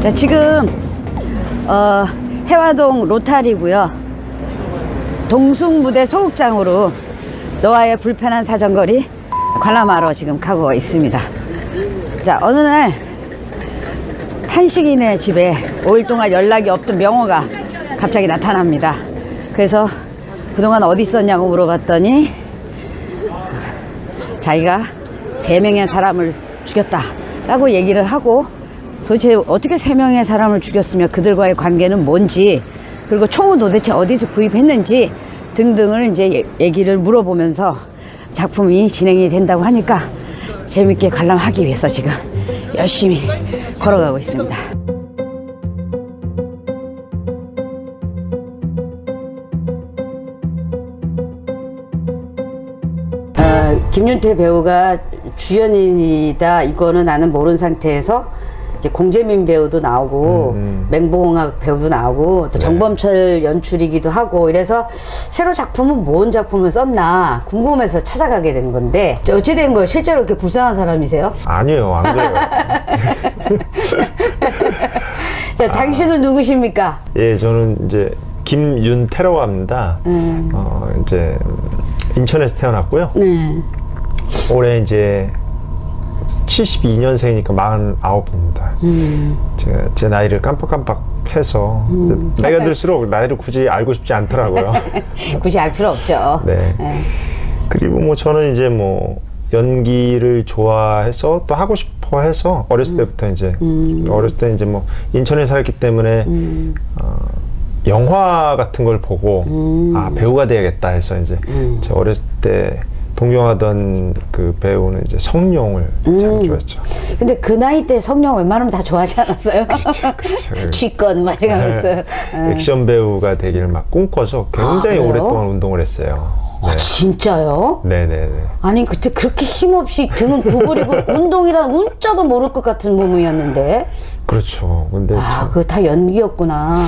자, 지금 해화동 로타리고요. 동숭무대 소극장으로 너와의 불편한 사정거리 관람하러 지금 가고 있습니다. 자, 어느 날 한식인의 집에 5일 동안 연락이 없던 명호가 갑자기 나타납니다. 그래서 그동안 어디 있었냐고 물어봤더니 자기가 3명의 사람을 죽였다 라고 얘기를 하고, 도대체 어떻게 3명의 사람을 죽였으며 그들과의 관계는 뭔지, 그리고 총은 도대체 어디서 구입했는지 등등을 이제 얘기를 물어보면서 작품이 진행이 된다고 하니까 재밌게 관람하기 위해서 지금 열심히 걸어가고 있습니다. 김윤태 배우가 주연이다 이거는 나는 모르는 상태에서 이제 공재민 배우도 나오고 맹보홍학 배우도 나오고 또 정범철 연출이기도 하고 이래서 새로 작품은 뭔 작품을 썼나 궁금해서 찾아가게 된 건데, 어찌 된 거예요? 실제로 이렇게 불쌍한 사람이세요? 아니에요, 안 그래요. 자, 당신은 누구십니까? 예, 저는 이제 김윤태라고 합니다. 이제 인천에서 태어났고요. 네. 올해 이제 72년생이니까 49입니다. 제가 제 나이를 깜빡깜빡해서 나이가 들수록 나이를 굳이 알고 싶지 않더라고요. 굳이 알 필요 없죠. 네. 네. 그리고 뭐 저는 이제 뭐 연기를 좋아해서 또 하고 싶어 해서 어렸을 때부터 이제 어렸을 때 이제 뭐 인천에 살았기 때문에 영화 같은 걸 보고 아, 배우가 돼야겠다 해서 이제 제가 어렸을 때 동경하던 그 배우는 이제 성룡을 참 좋아했죠. 근데 그 나이 때 성룡 웬만하면 다 좋아하지 않았어요? 그렇죠. 쥐건 막 이러면서. 액션 배우가 되기를 막 꿈꿔서 굉장히 그래요? 오랫동안 운동을 했어요. 네. 진짜요? 네네네. 아니 그때 그렇게 힘없이 등은 구부리고 운동이란 운자도 모를 것 같은 몸이었는데. 그렇죠. 근데 그거 다 연기였구나.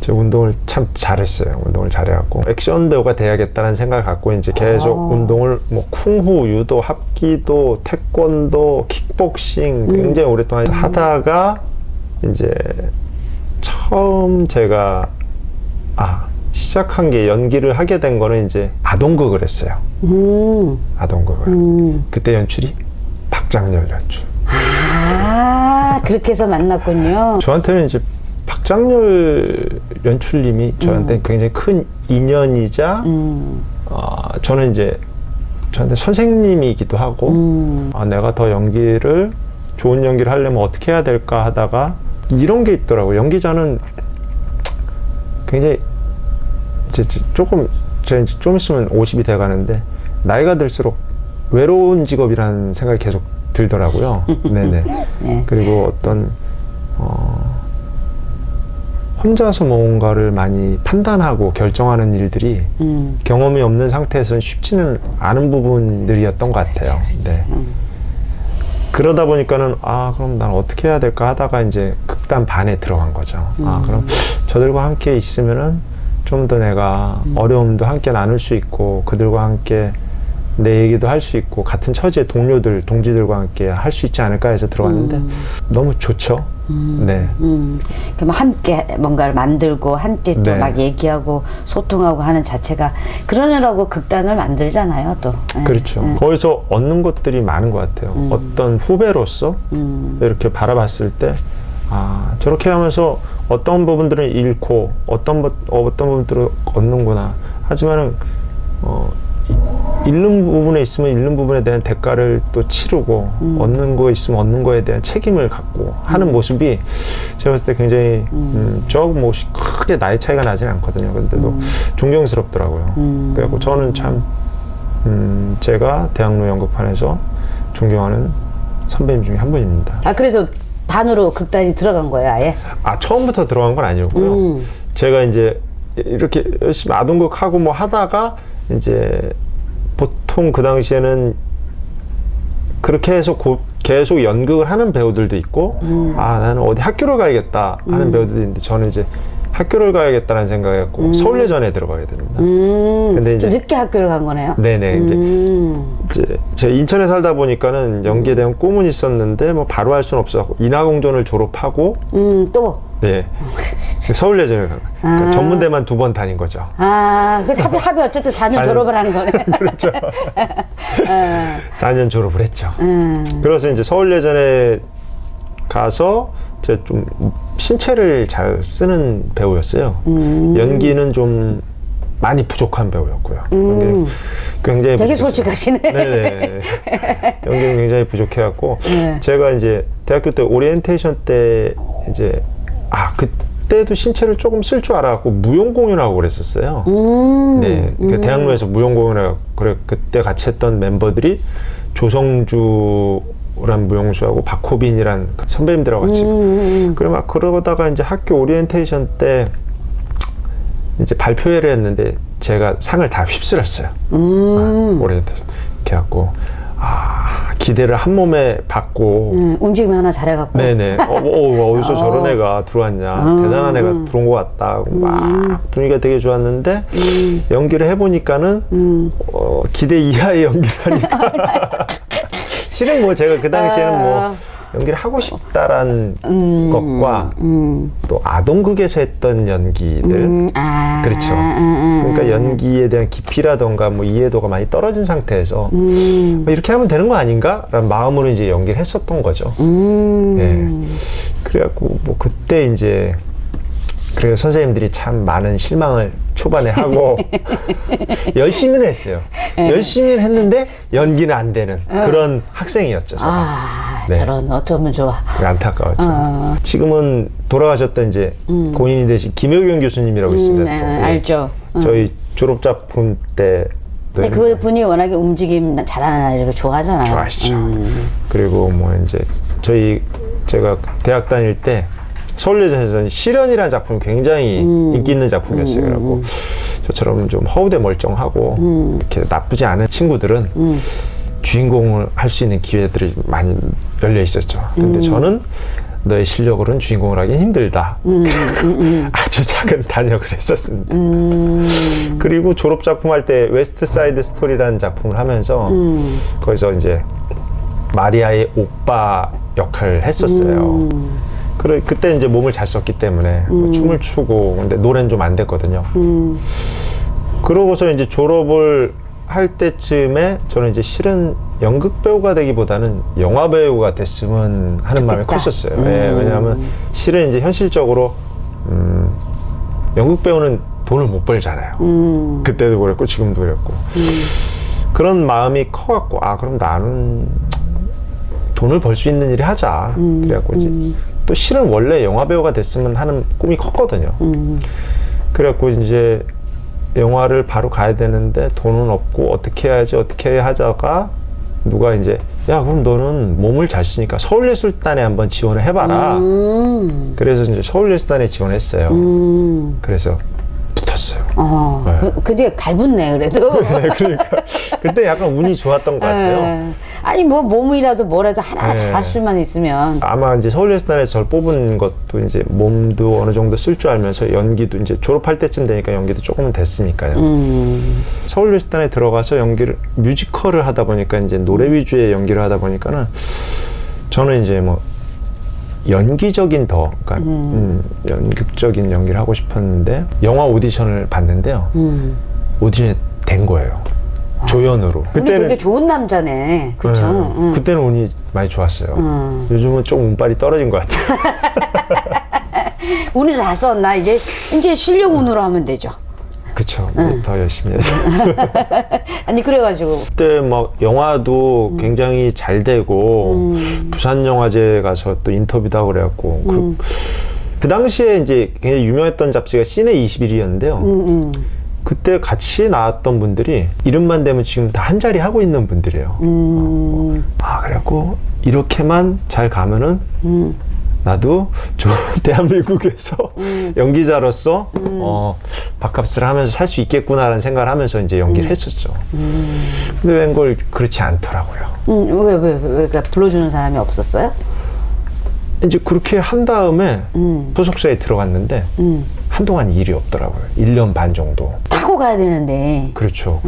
제가 운동을 참 잘했어요. 운동을 잘해갖고 액션 배우가 돼야겠다는 생각을 갖고 이제 계속 운동을 뭐 쿵후, 유도, 합기도, 태권도, 킥복싱 굉장히 오랫동안 하다가 이제 처음 제가 시작한 게 연기를 하게 된 거는 이제 아동극을 했어요. 아동극을. 그때 연출이 박장렬 연출. 그렇게 해서 만났군요. 저한테는 이제 박장렬 연출님이 저한테 굉장히 큰 인연이자 저는 이제 저한테 선생님이기도 하고 내가 더 좋은 연기를 하려면 어떻게 해야 될까 하다가 이런 게 있더라고요. 연기자는 굉장히 제가 이제 좀 있으면 50이 돼 가는데 나이가 들수록 외로운 직업이라는 생각이 계속 들더라고요. 네네. 네. 그리고 어떤 혼자서 뭔가를 많이 판단하고 결정하는 일들이 경험이 없는 상태에서는 쉽지는 않은 부분들이었던 것 같아요. 네. 그러다 보니까는 그럼 난 어떻게 해야 될까 하다가 이제 극단 반에 들어간 거죠. 그럼 저들과 함께 있으면은 좀 더 내가 어려움도 함께 나눌 수 있고 그들과 함께 내 얘기도 할 수 있고 같은 처지의 동지들과 함께 할 수 있지 않을까 해서 들어갔는데 너무 좋죠. 네. 그럼 함께 뭔가를 만들고 함께 또 막 얘기하고 소통하고 하는 자체가 그러느라고 극단을 만들잖아요, 또. 그렇죠. 거기서 얻는 것들이 많은 것 같아요. 어떤 후배로서 이렇게 바라봤을 때 저렇게 하면서 어떤 부분들은 잃고 어떤 부분들은 얻는구나. 하지만은 잃는 부분에 있으면 잃는 부분에 대한 대가를 또 치르고 얻는 거 있으면 얻는 거에 대한 책임을 갖고 하는 모습이 제가 봤을 때 굉장히 저하고 뭐 크게 나이 차이가 나진 않거든요. 근데도 존경스럽더라고요. 그래갖고 저는 참 제가 대학로 연극판에서 존경하는 선배님 중에 한 분입니다. 그래서 반으로 극단이 들어간 거예요, 아예? 처음부터 들어간 건 아니고요. 제가 이제 이렇게 열심히 아동극 하고 뭐 하다가 이제 보통 그 당시에는 그렇게 해서 계속 연극을 하는 배우들도 있고 나는 어디 학교를 가야겠다 하는 배우들도 있는데 저는 이제 학교를 가야겠다는 생각했고 서울예전에 들어가게 됩니다. 근데 이제 좀 늦게 학교를 간 거네요. 네네. 이제 제가 인천에 살다 보니까는 연기에 대한 꿈은 있었는데 뭐 바로 할 수는 없어서 인하공전을 졸업하고 또 네 서울예전에 간 거예요. 그러니까 전문대만 2번 다닌 거죠. 그 합이 어쨌든 4년 졸업을 하는 거네. 그렇죠. 4년 졸업을 했죠. 그래서 이제 서울예전에 가서 제가 좀 신체를 잘 쓰는 배우였어요. 연기는 좀 많이 부족한 배우였고요. 연기는 굉장히 되게 부족했어요. 솔직하시네. 네네. 연기는 굉장히 부족해갖고 제가 이제 대학교 때 오리엔테이션 때 이제 그때도 신체를 조금 쓸 줄 알아갖고 무용 공연하고 그랬었어요. 네, 그러니까 대학로에서 무용 공연을 그때 같이 했던 멤버들이 조성주란 무용수하고 박호빈이란 선배님들하고 같이 그래 막 그러다가 이제 학교 오리엔테이션 때 이제 발표회를 했는데 제가 상을 다 휩쓸었어요. 오리엔테이션 그래갖고 기대를 한 몸에 받고 움직임 하나 잘해갖고 네네 어디서 저런 애가 들어왔냐 대단한 애가 들어온 것 같다 막 분위기가 되게 좋았는데 연기를 해보니까는 기대 이하의 연기를 하니까 실은 뭐 제가 그 당시에는 뭐 연기를 하고 싶다란 것과 또 아동극에서 했던 연기들 그렇죠. 그러니까 연기에 대한 깊이라던가 뭐 이해도가 많이 떨어진 상태에서 뭐 이렇게 하면 되는 거 아닌가? 라는 마음으로 이제 연기를 했었던 거죠. 네. 그래갖고 뭐 그때 이제 그래서 선생님들이 참 많은 실망을 초반에 하고 열심히는 했어요. 열심히는 했는데 연기는 안 되는 그런 학생이었죠. 네. 저런 어쩌면 좋아. 안타까웠죠. 지금은 돌아가셨던 이제 고인이 되신 김효경 교수님이라고 있습니다. 알죠. 저희 졸업 작품 때 근데 그 분이 워낙에 움직임 잘하는 아이를 좋아하잖아요. 좋아하시죠. 그리고 뭐 이제 제가 대학 다닐 때 서울예전에서는 실현이라는 작품이 굉장히 인기 있는 작품이었어요. 그래갖고 저처럼 좀 허우대 멀쩡하고 이렇게 나쁘지 않은 친구들은 주인공을 할 수 있는 기회들이 많이 열려 있었죠. 근데 저는 너의 실력으로는 주인공을 하기 힘들다. 아주 작은 단역을 했었습니다. 그리고 졸업 작품 할 때 웨스트 사이드 스토리라는 작품을 하면서 거기서 이제 마리아의 오빠 역할을 했었어요. 그때 이제 몸을 잘 썼기 때문에 뭐 춤을 추고 근데 노래는 좀 안 됐거든요. 그러고서 이제 졸업을 할 때쯤에 저는 이제 실은 연극 배우가 되기보다는 영화 배우가 됐으면 하는 마음이 컸었어요. 네, 왜냐하면 실은 이제 현실적으로 연극 배우는 돈을 못 벌잖아요. 그때도 그랬고 지금도 그랬고 그런 마음이 커갖고 그럼 나는 돈을 벌 수 있는 일을 하자. 그래갖고 이제 또 실은 원래 영화 배우가 됐으면 하는 꿈이 컸거든요. 그래갖고 이제 영화를 바로 가야 되는데 돈은 없고 어떻게 해야지 하자가 누가 이제 야 그럼 너는 몸을 잘 쓰니까 서울예술단에 한번 지원을 해봐라. 그래서 이제 서울예술단에 지원했어요. 그래서 붙었어요. 네. 그게 갈붙네 그래도. 네, 그러니까 그때 약간 운이 좋았던 것 같아요. 아니 뭐 몸이라도 뭐라도 하나 잘할 수만 있으면. 아마 이제 서울예술단에서 저를 뽑은 것도 이제 몸도 어느 정도 쓸 줄 알면서 연기도 이제 졸업할 때쯤 되니까 연기도 조금은 됐으니까요. 서울예술단에 들어가서 뮤지컬을 하다 보니까 이제 노래 위주의 연기를 하다 보니까는 저는 이제 뭐 연기적인 그러니까 연극적인 연기를 하고 싶었는데 영화 오디션을 봤는데요. 오디션이 된 거예요. 조연으로. 그때는 되게 좋은 남자네. 그렇죠. 그때는 운이 많이 좋았어요. 요즘은 좀 운빨이 떨어진 것 같아요. 운을 다 썼나? 이제 실력 운으로 하면 되죠. 그쵸. 더 열심히 해서. 아니 그래가지고 그때 막 영화도 굉장히 잘 되고 부산영화제 가서 또 인터뷰도 하고 그래갖고 그 당시에 이제 굉장히 유명했던 잡지가 시내 21이었는데요. 그때 같이 나왔던 분들이 이름만 되면 지금 다 한 자리 하고 있는 분들이에요. 그래갖고 이렇게만 잘 가면은 나도 대한민국에서 연기자로서 밥값을 하면서 살 수 있겠구나라는 생각을 하면서 이제 연기를 했었죠. 근데 웬걸 그렇지 않더라고요. 왜 그러니까 불러주는 사람이 없었어요? 이제 그렇게 한 다음에 소속사에 들어갔는데 한동안 일이 없더라고요. 1년 반 정도. 타고 가야 되는데. 그렇죠.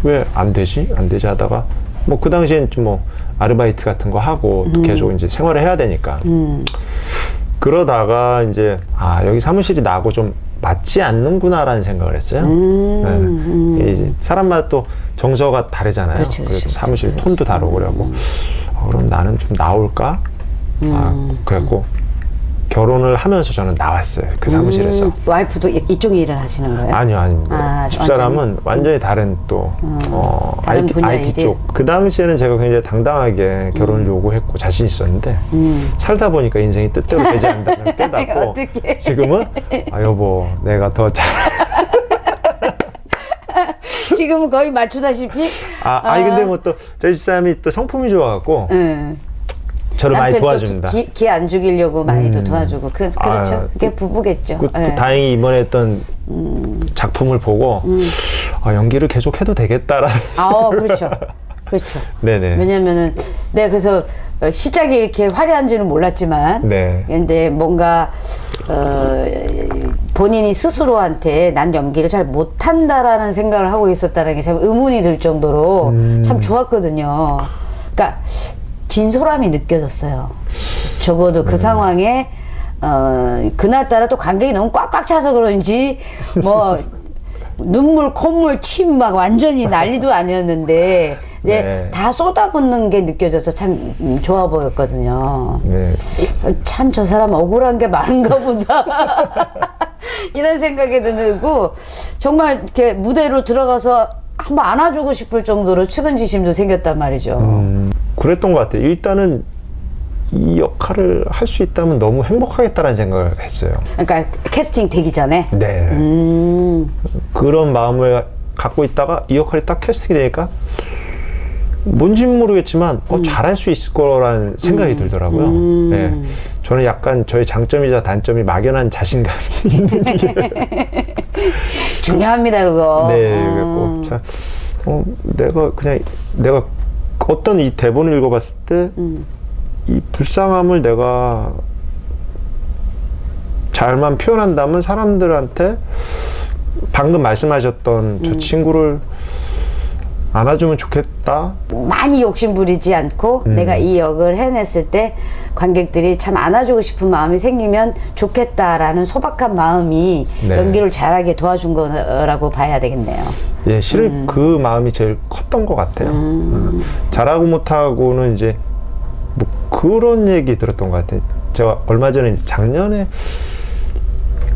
왜 안 되지? 안 되지 하다가 뭐 그 당시엔 좀 뭐 아르바이트 같은 거 하고 또 계속 이제 생활을 해야 되니까. 그러다가 이제 여기 사무실이 나하고 좀 맞지 않는구나라는 생각을 했어요. 이제 사람마다 또 정서가 다르잖아요. 그렇죠, 그래서 그렇죠, 사무실 그렇죠. 톤도 다르고 그러고 그럼 나는 좀 나올까? 그래갖고 결혼을 하면서 저는 나왔어요. 그 사무실에서. 와이프도 이쪽 일을 하시는 거예요? 아니요, 아닙니다. 집사람은 완전히 다른 또 다른 분야 IT 일이? 쪽. 그 당시에는 제가 굉장히 당당하게 결혼을 요구했고 자신 있었는데 살다 보니까 인생이 뜻대로 되지 않는다는 걸 깨닫고 어떡해. 지금은 여보 내가 더 잘. 지금은 거의 맞추다시피. 근데 뭐 또 저희 집사람이 또 성품이 좋아갖고 저를 많이 도와줍니다. 기 안 죽이려고 많이도 도와주고 그렇죠. 그게 부부겠죠. 또 다행히 이번에 했던 작품을 보고 연기를 계속 해도 되겠다라는. 그렇죠. 그렇죠. 네네. 왜냐면은 내가 그래서 시작이 이렇게 화려한지는 몰랐지만, 네. 근데 뭔가 본인이 스스로한테 난 연기를 잘 못한다라는 생각을 하고 있었다는 게 참 의문이 들 정도로 참 좋았거든요. 그러니까 진솔함이 느껴졌어요. 적어도 그 상황에 그날따라 또 관객이 너무 꽉꽉 차서 그런지 뭐 눈물, 콧물, 침 막 완전히 난리도 아니었는데 네. 다 쏟아붓는 게 느껴져서 참 좋아 보였거든요. 네. 참 저 사람 억울한 게 많은가 보다. 이런 생각이 들고 정말 이렇게 무대로 들어가서 한번 안아주고 싶을 정도로 측은지심도 생겼단 말이죠. 그랬던 것 같아요. 일단은 이 역할을 할 수 있다면 너무 행복하겠다라는 생각을 했어요. 그러니까 캐스팅 되기 전에. 네. 그런 마음을 갖고 있다가 이 역할이 딱 캐스팅이 되니까 뭔지는 모르겠지만 잘할 수 있을 거라는 생각이 들더라고요. 네. 저는 약간 저의 장점이자 단점이 막연한 자신감이 중요합니다 그거. 네. 그래서 내가 어떤 이 대본을 읽어봤을 때 이 불쌍함을 내가 잘만 표현한다면 사람들한테 방금 말씀하셨던 저 친구를 안아주면 좋겠다. 많이 욕심 부리지 않고 내가 이 역을 해냈을 때 관객들이 참 안아주고 싶은 마음이 생기면 좋겠다라는 소박한 마음이 네. 연기를 잘하게 도와준 거라고 봐야 되겠네요. 예, 실은 그 마음이 제일 컸던 것 같아요. 잘하고 못하고는 이제 뭐 그런 얘기 들었던 것 같아요. 제가 얼마 전에 이제 작년에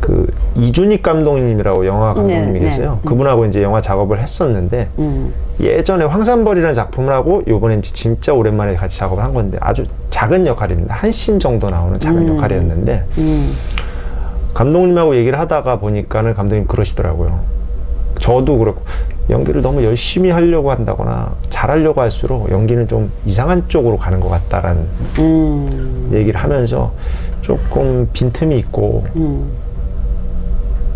그 이준익 감독님이라고 영화 감독님이 계세요. 그분하고 이제 영화 작업을 했었는데 예전에 황산벌이라는 작품을 하고 요번에 이제 진짜 오랜만에 같이 작업을 한 건데 아주 작은 역할입니다. 한 씬 정도 나오는 작은 역할이었는데 감독님하고 얘기를 하다가 보니까는 감독님 그러시더라고요. 저도 그렇고 연기를 너무 열심히 하려고 한다거나 잘하려고 할수록 연기는 좀 이상한 쪽으로 가는 것 같다라는 얘기를 하면서 조금 빈틈이 있고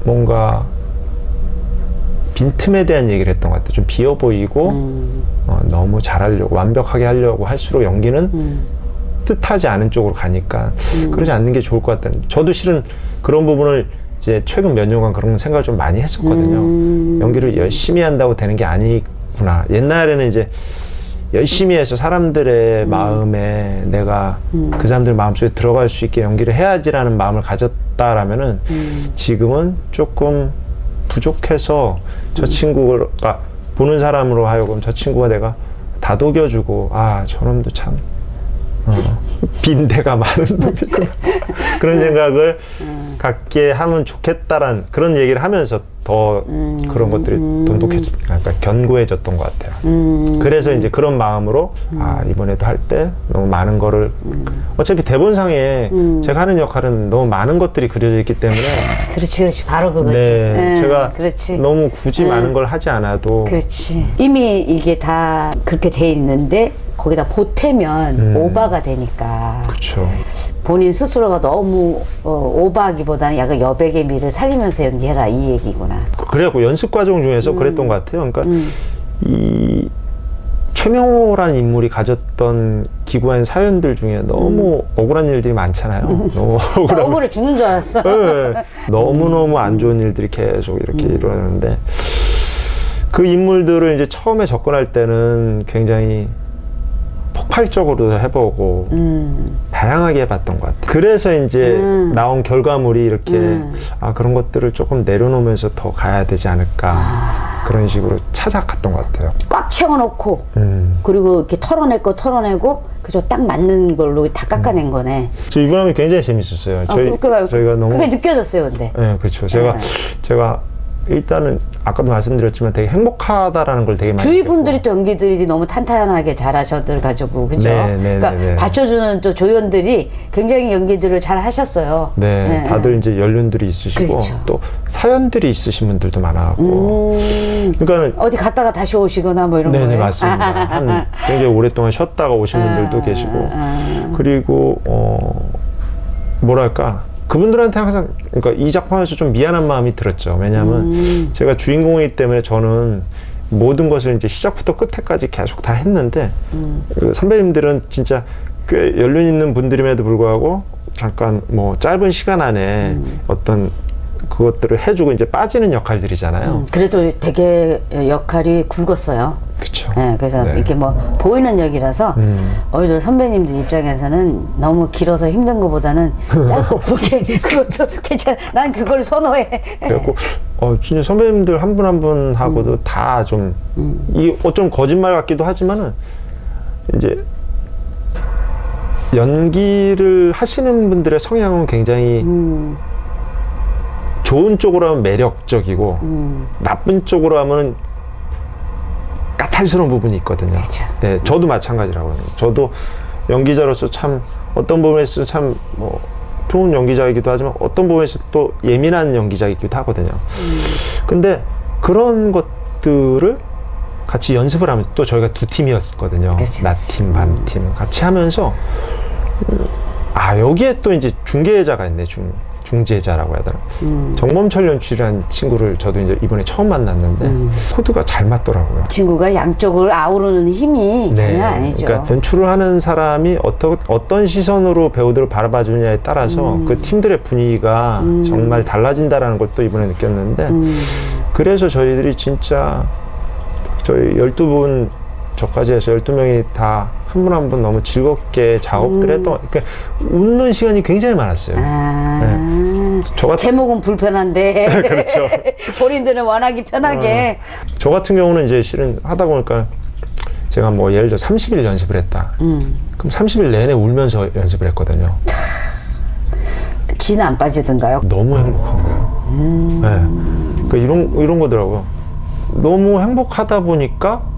뭔가 빈틈에 대한 얘기를 했던 것 같아요. 좀 비어 보이고 너무 잘하려고 완벽하게 하려고 할수록 연기는 뜻하지 않은 쪽으로 가니까 그러지 않는 게 좋을 것 같다는. 저도 실은 그런 부분을 이제 최근 몇 년간 그런 생각을 좀 많이 했었거든요. 연기를 열심히 한다고 되는 게 아니구나. 옛날에는 이제 열심히 해서 사람들의 마음에 내가 그 사람들 마음속에 들어갈 수 있게 연기를 해야지라는 마음을 가졌다라면은 지금은 조금 부족해서 저 친구가 보는 사람으로 하여금 저 친구가 내가 다독여주고 저놈도 참 빈대가 많은 놈이구나 그런 생각을 갖게 하면 좋겠다라는 그런 얘기를 하면서 더 그런 것들이 그러니까 견고해졌던 것 같아요. 그래서 이제 그런 마음으로 이번에도 할 때 너무 많은 거를 어차피 대본상에 제가 하는 역할은 너무 많은 것들이 그려져 있기 때문에 그렇지 바로 그거지. 네, 제가 그렇지. 너무 굳이 많은 걸 하지 않아도 그렇지. 이미 이게 다 그렇게 돼 있는데 거기다 보태면 오바가 되니까. 그렇죠. 본인 스스로가 너무 오버하기보다는 약간 여백의 미를 살리면서 연기해라 이 얘기구나. 그래갖고 연습 과정 중에서 그랬던 것 같아요. 그러니까 이 최명호라는 인물이 가졌던 기구한 사연들 중에 너무 억울한 일들이 많잖아요. 너무 나 억울해 죽는 줄 알았어. 네, 너무너무 안 좋은 일들이 계속 이렇게 일어나는데 그 인물들을 이제 처음에 접근할 때는 굉장히 폭발적으로 해보고 다양하게 해봤던 것 같아요. 그래서 이제 나온 결과물이 이렇게 아 그런 것들을 조금 내려놓으면서 더 가야 되지 않을까 그런 식으로 찾아갔던 것 같아요. 꽉 채워놓고 그리고 이렇게 털어내고 그저 딱 맞는 걸로 다 깎아낸 거네. 저 이번 하면 굉장히 재밌었어요. 저희가 너무 그게 느껴졌어요, 근데. 네, 그렇죠. 제가 일단은 아까도 말씀드렸지만 되게 행복하다라는 걸 되게 많이 주위 분들이 또 연기들이 너무 탄탄하게 잘하셔들 가지고 그죠? 그러니까 받쳐주는 또 조연들이 굉장히 연기들을 잘 하셨어요. 네, 다들 이제 연륜들이 있으시고 그렇죠. 또 사연들이 있으신 분들도 많아갖고 그러니까 어디 갔다가 다시 오시거나 뭐 이런 거예요? 네, 맞습니다. 굉장히 오랫동안 쉬었다가 오신 분들도 계시고 그리고 뭐랄까 그분들한테 항상 그러니까 이 작품에서 좀 미안한 마음이 들었죠. 왜냐하면 제가 주인공이기 때문에 저는 모든 것을 이제 시작부터 끝에까지 계속 다 했는데 그 선배님들은 진짜 꽤 연륜 있는 분들임에도 불구하고 잠깐 뭐 짧은 시간 안에 어떤 그것들을 해주고 이제 빠지는 역할들이잖아요. 그래도 되게 역할이 굵었어요. 그렇죠. 네, 그래서 이렇게 뭐 보이는 역이라서 오히려 선배님들 입장에서는 너무 길어서 힘든 것보다는 짧고 굵게 그것도 괜찮아. 난 그걸 선호해. 그래갖고 진짜 선배님들 한 분 한 분 하고도 다 좀 이 어쩜 거짓말 같기도 하지만은 이제 연기를 하시는 분들의 성향은 굉장히 좋은 쪽으로 하면 매력적이고 나쁜 쪽으로 하면 까탈스러운 부분이 있거든요. 그렇죠. 네, 저도 마찬가지라고요. 저도 연기자로서 참 어떤 부분에서 참 뭐 좋은 연기자이기도 하지만 어떤 부분에서 또 예민한 연기자이기도 하거든요. 근데 그런 것들을 같이 연습을 하면서 또 저희가 두 팀이었거든요. 나팀, 반팀 같이 하면서 여기에 또 이제 중개자가 있네. 중재자라고 해야 되나. 정범철 연출이라는 친구를 저도 이제 이번에 처음 만났는데 코드가 잘 맞더라고요. 친구가 양쪽을 아우르는 힘이 장난 아니죠. 그러니까 연출을 하는 사람이 어떤 시선으로 배우들을 바라봐 주냐에 따라서 그 팀들의 분위기가 정말 달라진다라는 걸 또 이번에 느꼈는데 그래서 저희들이 진짜 저희 12분 저까지 해서 12명이 다 한 분 한 분 너무 즐겁게 작업들 했던 그러니까 웃는 시간이 굉장히 많았어요. 제목은 불편한데 그렇죠. 본인들은 원하기 편하게 저 같은 경우는 이제 실은 하다 보니까 제가 뭐 예를 들어 30일 연습을 했다. 그럼 30일 내내 울면서 연습을 했거든요. 진 안 빠지던가요? 너무 행복한 거예요. 네. 그러니까 이런 거더라고요. 너무 행복하다 보니까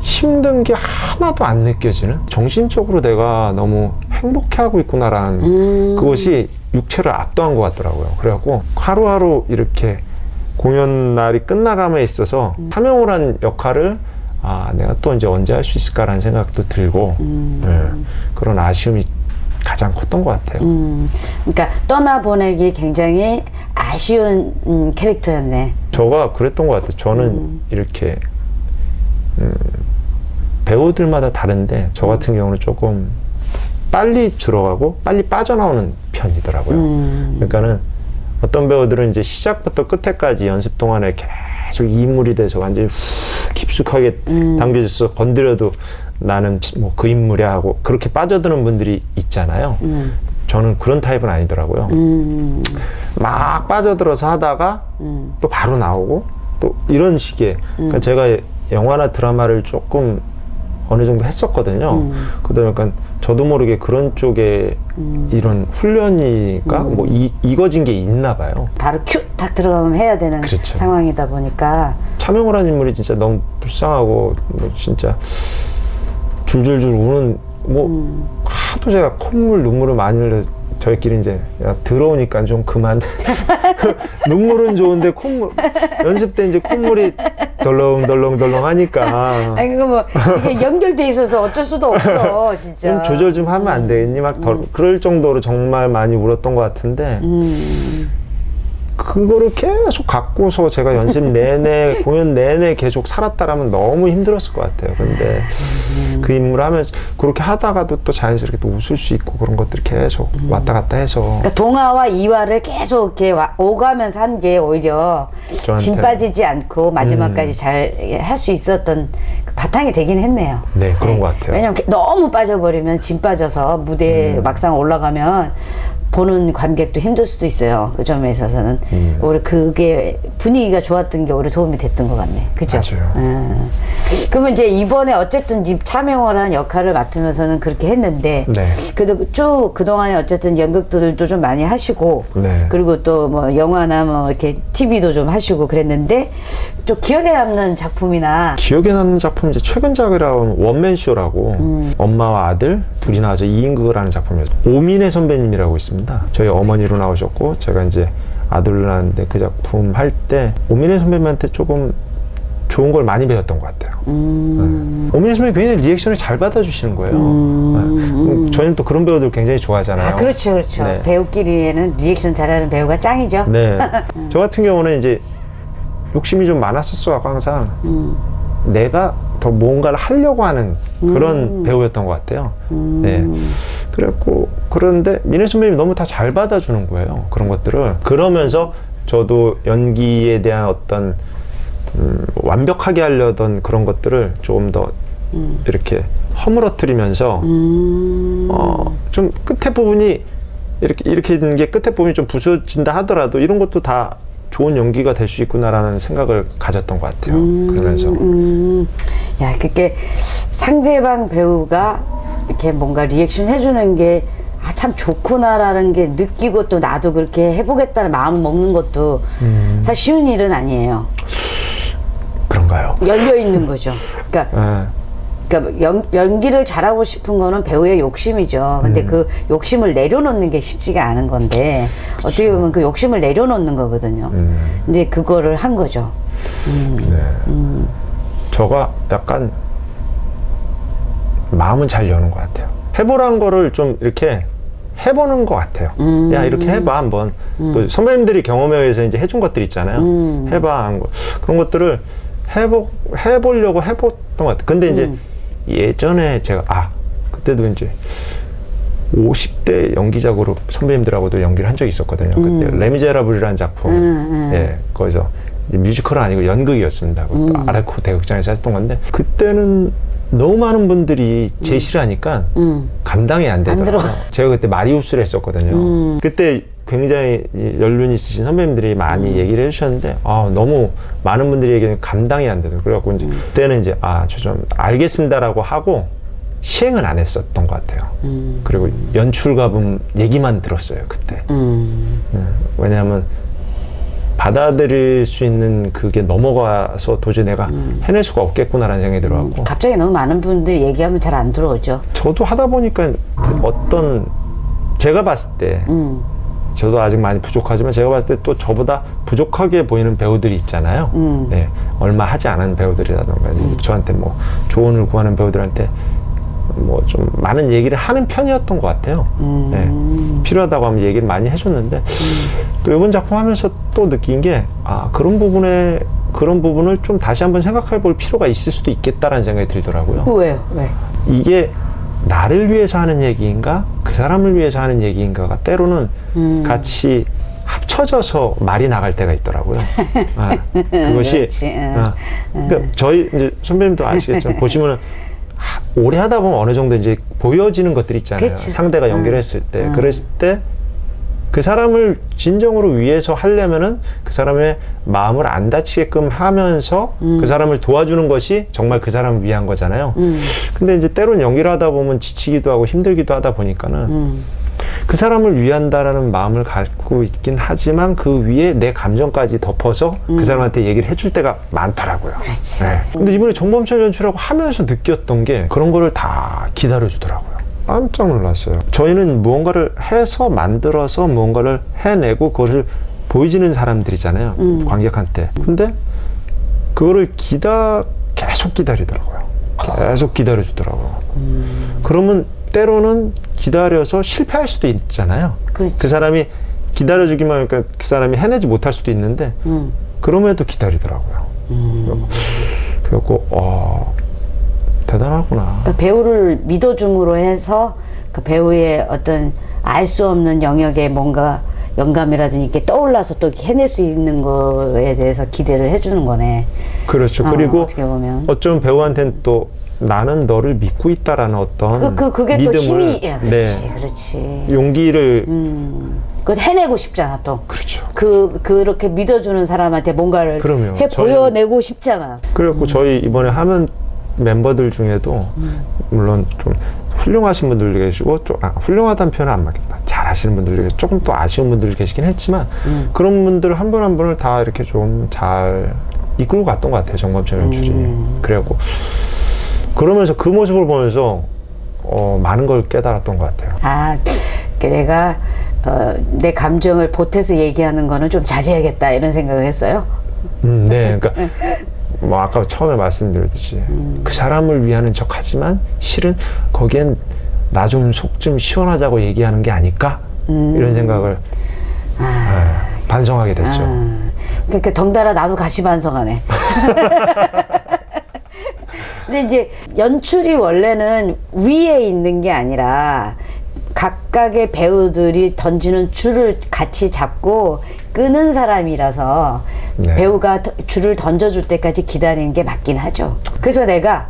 힘든 게 하나도 안 느껴지는 정신적으로 내가 너무 행복해하고 있구나라는 그것이 육체를 압도한 것 같더라고요. 그래갖고 하루하루 이렇게 공연 날이 끝나감에 있어서 함영호란 역할을 내가 또 이제 언제 할 수 있을까라는 생각도 들고 그런 아쉬움이 가장 컸던 것 같아요. 그러니까 떠나보내기 굉장히 아쉬운 캐릭터였네. 저가 그랬던 것 같아요. 저는 이렇게 배우들마다 다른데 저 같은 경우는 조금 빨리 들어가고 빨리 빠져나오는 편이더라고요. 그러니까는 어떤 배우들은 이제 시작부터 끝에까지 연습 동안에 계속 이 인물이 돼서 완전히 깊숙하게 담겨져서 건드려도 나는 뭐 그 인물이야 하고 그렇게 빠져드는 분들이 있잖아요. 저는 그런 타입은 아니더라고요. 막 빠져들어서 하다가 또 바로 나오고 또 이런 식의 그러니까 제가 영화나 드라마를 조금 어느 정도 했었거든요. 그러다 보니까 저도 모르게 그런 쪽에 이런 훈련이가 뭐 익어진 게 있나 봐요. 바로 큐! 딱 들어가면 해야 되는 그렇죠. 상황이다 보니까. 차명호라는 인물이 진짜 너무 불쌍하고 뭐 진짜 줄줄줄 우는 뭐 하도 제가 콧물 눈물을 많이 흘려 저희끼리 이제 야 들어오니까 좀 그만 눈물은 좋은데 콧물 연습 때 이제 콧물이 덜렁덜렁 하니까 아니 그거 뭐 이게 연결돼 있어서 어쩔 수도 없어 진짜. 좀 조절 좀 하면 안 되겠니 막 그럴 정도로 정말 많이 울었던 것 같은데 그거를 계속 갖고서 제가 연습 내내 공연 내내 계속 살았다라면 너무 힘들었을 것 같아요. 근데 그 인물을 하면서 그렇게 하다가도 또 자연스럽게 또 웃을 수 있고 그런 것들이 계속 왔다 갔다 해서 그러니까 동화와 이화를 계속 이렇게 오가면서 한 게 오히려 진 빠지지 않고 마지막까지 잘 할 수 있었던 그 바탕이 되긴 했네요. 네, 그런 것 같아요. 왜냐면 너무 빠져버리면 진 빠져서 무대에 막상 올라가면 보는 관객도 힘들 수도 있어요. 그 점에 있어서는 오히려 그게 분위기가 좋았던 게 오히려 도움이 됐던 것 같네. 그죠? 맞아요. 그러면 이제 이번에 어쨌든 차명호라는 역할을 맡으면서는 그렇게 했는데 네. 그래도 쭉 그동안에 어쨌든 연극들도 좀 많이 하시고 네. 그리고 또 뭐 영화나 뭐 이렇게 TV도 좀 하시고 그랬는데 좀 기억에 남는 작품이나 기억에 남는 작품이 이제 최근작이라고 원맨쇼라고 엄마와 아들 둘이 나와서 2인극을 작품이었어요. 오민혜 선배님이라고 있습니다. 저희 어머니로 나오셨고 제가 이제 아들로 나왔는데 그 작품 할 때 오민혜 선배님한테 조금 좋은 걸 많이 배웠던 것 같아요. 오민혜 선배님 굉장히 리액션을 잘 받아주시는 거예요. 저희는 또 그런 배우들 굉장히 좋아하잖아요. 아, 그렇죠, 그렇죠. 네. 배우끼리에는 리액션 잘하는 배우가 짱이죠. 네. 저 같은 경우는 이제 욕심이 좀 많았었어. 항상 내가 더 뭔가를 하려고 하는 그런 배우였던 것 같아요. 네. 그랬고 그런데 민혜 선배님이 너무 다 잘 받아주는 거예요. 그런 것들을. 그러면서 저도 연기에 대한 어떤 완벽하게 하려던 그런 것들을 조금 더 이렇게 허물어뜨리면서 좀 끝에 부분이 이렇게 있는 게 끝에 부분이 좀 부서진다 하더라도 이런 것도 다 좋은 연기가 될 수 있구나라는 생각을 가졌던 것 같아요. 그러면서 야, 그게 상대방 배우가 이렇게 뭔가 리액션 해주는 게 참 좋구나라는 게 느끼고 또 나도 그렇게 해보겠다는 마음 먹는 것도 사실 쉬운 일은 아니에요. 그런가요? 열려 있는 거죠. 그러니까 연기를 잘하고 싶은 거는 배우의 욕심이죠. 근데 그 욕심을 내려놓는 게 쉽지가 않은 건데 어떻게 보면 그 욕심을 내려놓는 거거든요. 근데 그거를 한 거죠. 네. 저가 약간 마음은 잘 여는 것 같아요. 해보라는 거를 좀 이렇게 해보는 것 같아요. 야, 이렇게 해봐, 한번. 또 선배님들이 경험에 의해서 이제 해준 것들 있잖아요. 해봐, 한 거. 그런 것들을 해보려고 해봤던 것 같아요. 근데 이제 예전에 제가, 그때도 이제 50대 연기자로 선배님들하고도 연기를 한 적이 있었거든요. 그때 레미제라블이라는 작품. 예, 거기서 뮤지컬은 아니고 연극이었습니다. 또 아라코 대극장에서 했던 건데, 그때는 너무 많은 분들이 제시를 하니까 감당이 안 되더라고요. 제가 그때 마리우스를 했었거든요. 그때 굉장히 연륜 있으신 선배님들이 많이 얘기를 해주셨는데 너무 많은 분들이 얘기하면 감당이 안 되더라고요. 그래갖고 이제 그때는 이제 저 좀 알겠습니다라고 하고 시행은 안 했었던 것 같아요. 그리고 연출가분 얘기만 들었어요, 그때. 왜냐하면 받아들일 수 있는 그게 넘어가서 도저히 내가 해낼 수가 없겠구나라는 생각이 들어가고. 갑자기 너무 많은 분들이 얘기하면 잘 안 들어오죠. 저도 하다 보니까 제가 봤을 때 저도 아직 많이 부족하지만 제가 봤을 때 또 저보다 부족하게 보이는 배우들이 있잖아요. 네, 얼마 하지 않은 배우들이라던가 저한테 뭐 조언을 구하는 배우들한테 뭐 좀 많은 얘기를 하는 편이었던 것 같아요. 네, 필요하다고 하면 얘기를 많이 해줬는데 또 이번 작품 하면서 또 느낀 게 그런 부분을 좀 다시 한번 생각해 볼 필요가 있을 수도 있겠다라는 생각이 들더라고요. 왜요? 왜? 이게 나를 위해서 하는 얘기인가 그 사람을 위해서 하는 얘기인가가 때로는 같이 합쳐져서 말이 나갈 때가 있더라고요. 그것이 그러니까 저희 이제 선배님도 아시겠지만 보시면은 오래 하다 보면 어느 정도 이제 보여지는 것들이 있잖아요. 그치. 상대가 연기를 했을 때 그랬을 때 그 사람을 진정으로 위해서 하려면은 그 사람의 마음을 안 다치게끔 하면서 그 사람을 도와주는 것이 정말 그 사람을 위한 거잖아요. 근데 이제 때로는 연기를 하다 보면 지치기도 하고 힘들기도 하다 보니까는 그 사람을 위한다라는 마음을 갖고 있긴 하지만 그 위에 내 감정까지 덮어서 그 사람한테 얘기를 해줄 때가 많더라고요. 그렇지. 네. 근데 이번에 정범철 연출하고 하면서 느꼈던 게 그런 거를 다 기다려주더라고요. 깜짝 놀랐어요. 저희는 무언가를 해서 만들어서 무언가를 해내고 그것을 보여지는 사람들이잖아요. 관객한테. 근데 그거를 계속 기다리더라고요. 계속 기다려주더라고요. 그러면 때로는 기다려서 실패할 수도 있잖아요. 그렇지. 그 사람이 기다려주기만 하니까 그 사람이 해내지 못할 수도 있는데 그럼에도 기다리더라고요. 그래갖고 대단하구나. 그러니까 배우를 믿어줌으로 해서 그 배우의 어떤 알 수 없는 영역에 뭔가 영감이라든지 이렇게 떠올라서 또 해낼 수 있는 거에 대해서 기대를 해주는 거네. 그렇죠. 그리고 어떻게 보면 어쩌면 배우한테는 또 나는 너를 믿고 있다라는 어떤 그게 믿음을, 또 힘이, 야, 그렇지, 네, 그렇지. 용기를 그거 해내고 싶잖아 또. 그렇죠. 그렇게 믿어주는 사람한테 뭔가를 그럼요. 해 보여내고 싶잖아. 그래갖고 저희 이번에 하면 멤버들 중에도 물론 좀 훌륭하신 분들도 계시고 훌륭하다는 표현은 안 맞겠다. 잘하시는 분들도 계시고 조금 또 아쉬운 분들도 계시긴 했지만 그런 분들 한 분 한 분을 다 이렇게 좀 잘 이끌고 갔던 것 같아요. 정범철 연출이. 그래갖고 그러면서 그 모습을 보면서 많은 걸 깨달았던 것 같아요. 내가 내 감정을 보태서 얘기하는 거는 좀 자제해야겠다 이런 생각을 했어요. 네, 그러니까 뭐 아까 처음에 말씀드렸듯이 그 사람을 위하는 척하지만 실은 거기엔 나 좀 속 좀 시원하자고 얘기하는 게 아닐까 이런 생각을 반성하게 됐죠. 그러니까 덩달아 나도 같이 반성하네. 근데 이제 연출이 원래는 위에 있는 게 아니라 각각의 배우들이 던지는 줄을 같이 잡고 끄는 사람이라서 네. 배우가 줄을 던져줄 때까지 기다리는 게 맞긴 하죠. 그래서 내가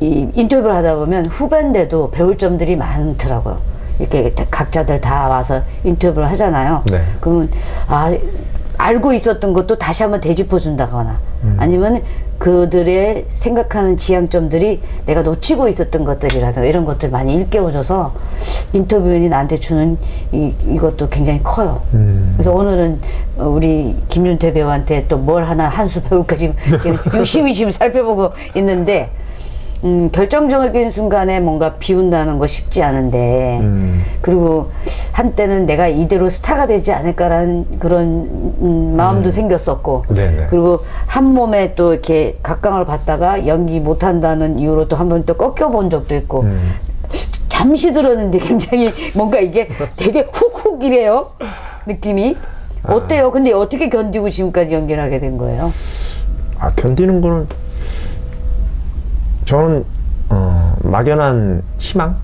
이 인터뷰를 하다 보면 후배인데도 배울 점들이 많더라고요. 이렇게 각자들 다 와서 인터뷰를 하잖아요. 네. 그러면 알고 있었던 것도 다시 한번 되짚어 준다거나 아니면 그들의 생각하는 지향점들이 내가 놓치고 있었던 것들이라든가 이런 것들 많이 일깨워줘서 인터뷰인이 나한테 주는 이것도 굉장히 커요. 그래서 오늘은 우리 김윤태 배우한테 또 뭘 하나 한 수 배울까 지금 유심히 지금 살펴보고 있는데 결정적인 순간에 뭔가 비운다는 거 쉽지 않은데 그리고 한때는 내가 이대로 스타가 되지 않을까라는 그런 마음도 생겼었고 네네. 그리고 한 몸에 또 이렇게 각광을 받다가 연기 못한다는 이유로 또 한 번 또 꺾여본 적도 있고 잠시 들었는데 굉장히 뭔가 이게 되게 훅훅 이래요 느낌이. 어때요? 근데 어떻게 견디고 지금까지 연기를 하게 된 거예요? 견디는 거는 저는 막연한 희망.